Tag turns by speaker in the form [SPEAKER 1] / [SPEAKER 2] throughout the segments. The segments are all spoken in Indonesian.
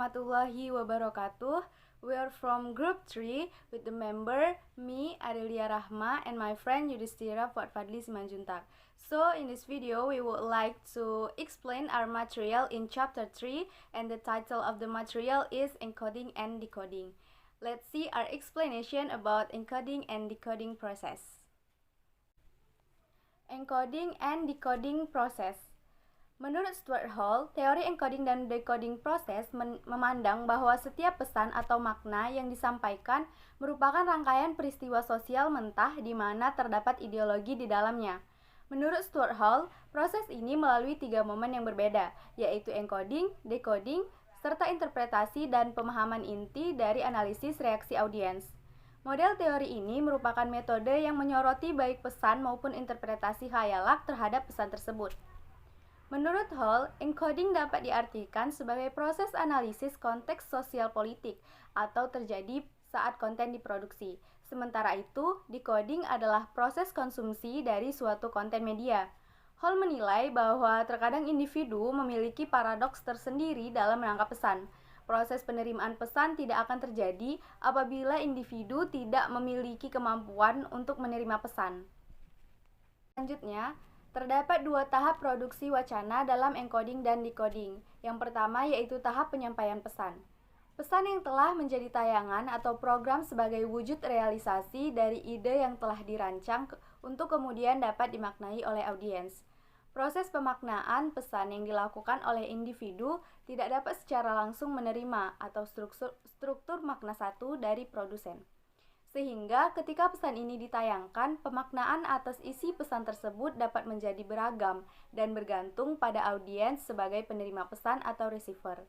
[SPEAKER 1] warahmatullahi wabarakatuh. We are from group 3 with the member me, Adelia Rahma, and my friend Yudhistira Fuadfadli Simanjuntak. So in this video we would like to explain our material in chapter 3, and the title of the material is Encoding and Decoding. Let's see our explanation about encoding and decoding process. Encoding and decoding process. Menurut Stuart Hall, teori encoding dan decoding proses memandang bahwa setiap pesan atau makna yang disampaikan merupakan rangkaian peristiwa sosial mentah di mana terdapat ideologi di dalamnya. Menurut Stuart Hall, proses ini melalui 3 momen yang berbeda, yaitu encoding, decoding, serta interpretasi dan pemahaman inti dari analisis reaksi audiens. Model teori ini merupakan metode yang menyoroti baik pesan maupun interpretasi khayalak terhadap pesan tersebut. Menurut Hall, encoding dapat diartikan sebagai proses analisis konteks sosial politik atau terjadi saat konten diproduksi. Sementara itu, decoding adalah proses konsumsi dari suatu konten media. Hall menilai bahwa terkadang individu memiliki paradoks tersendiri dalam menangkap pesan. Proses penerimaan pesan tidak akan terjadi apabila individu tidak memiliki kemampuan untuk menerima pesan. Selanjutnya, terdapat 2 tahap produksi wacana dalam encoding dan decoding. Yang pertama yaitu tahap penyampaian pesan. Pesan yang telah menjadi tayangan atau program sebagai wujud realisasi dari ide yang telah dirancang untuk kemudian dapat dimaknai oleh audiens. Proses pemaknaan pesan yang dilakukan oleh individu tidak dapat secara langsung menerima atau struktur makna satu dari produsen. Sehingga ketika pesan ini ditayangkan, pemaknaan atas isi pesan tersebut dapat menjadi beragam dan bergantung pada audiens sebagai penerima pesan atau receiver.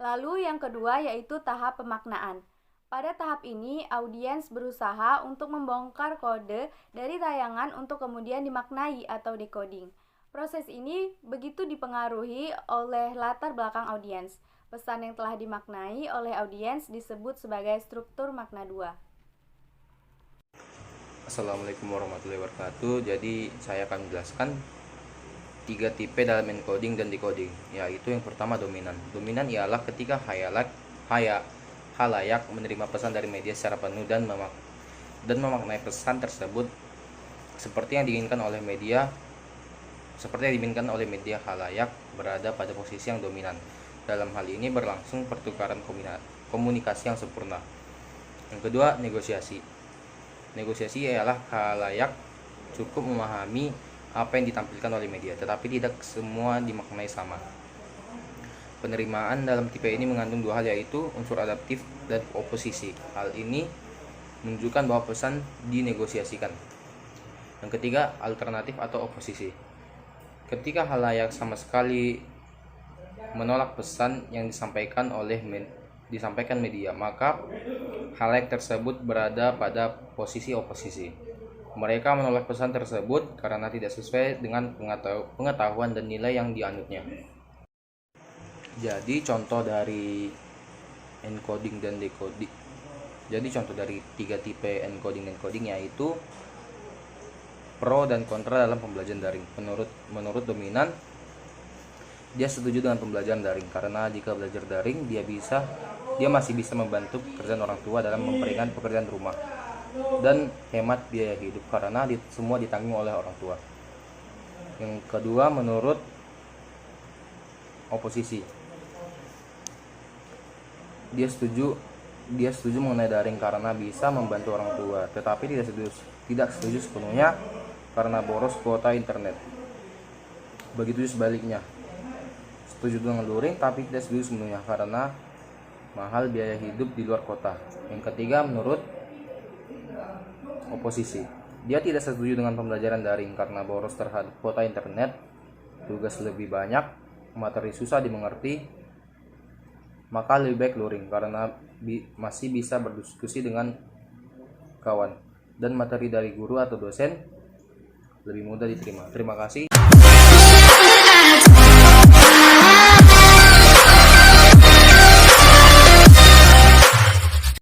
[SPEAKER 1] Lalu yang kedua yaitu tahap pemaknaan. Pada tahap ini, audiens berusaha untuk membongkar kode dari tayangan untuk kemudian dimaknai atau decoding. Proses ini begitu dipengaruhi oleh latar belakang audiens. Pesan yang telah dimaknai oleh audiens disebut sebagai struktur makna 2.
[SPEAKER 2] Assalamualaikum warahmatullahi wabarakatuh. Jadi saya akan menjelaskan 3 tipe dalam encoding dan decoding, yaitu yang pertama dominan. Dominan ialah ketika halayak menerima pesan dari media secara penuh dan memaknai pesan tersebut seperti yang diinginkan oleh media halayak berada pada posisi yang dominan. Dalam hal ini berlangsung pertukaran komunikasi yang sempurna. Yang kedua, negosiasi. Negosiasi ialah khalayak cukup memahami apa yang ditampilkan oleh media, tetapi tidak semua dimaknai sama. Penerimaan dalam tipe ini mengandung 2 hal, yaitu unsur adaptif dan oposisi. Hal ini menunjukkan bahwa pesan dinegosiasikan. Yang ketiga, alternatif atau oposisi. Ketika khalayak sama sekali menolak pesan yang disampaikan media, maka halayak tersebut berada pada posisi oposisi. Mereka menolak pesan tersebut karena tidak sesuai dengan pengetahuan dan nilai yang dianutnya. Jadi contoh dari encoding dan decoding. Jadi contoh dari 3 tipe encoding dan decoding yaitu pro dan kontra dalam pembelajaran daring. Menurut dominan, dia setuju dengan pembelajaran daring karena jika belajar daring dia masih bisa membantu pekerjaan orang tua dalam memperingan pekerjaan rumah dan hemat biaya hidup karena semua ditanggung oleh orang tua. Yang kedua, menurut oposisi, dia setuju mengenai daring karena bisa membantu orang tua, tetapi tidak setuju sepenuhnya karena boros kuota internet. Begitu sebaliknya, setuju dengan luring tapi tidak setuju sepenuhnya karena mahal biaya hidup di luar kota. Yang ketiga, menurut oposisi, dia tidak setuju dengan pembelajaran daring karena boros terhadap kuota internet, tugas lebih banyak, materi susah dimengerti, maka lebih baik luring karena masih bisa berdiskusi dengan kawan dan materi dari guru atau dosen lebih mudah diterima. Terima kasih.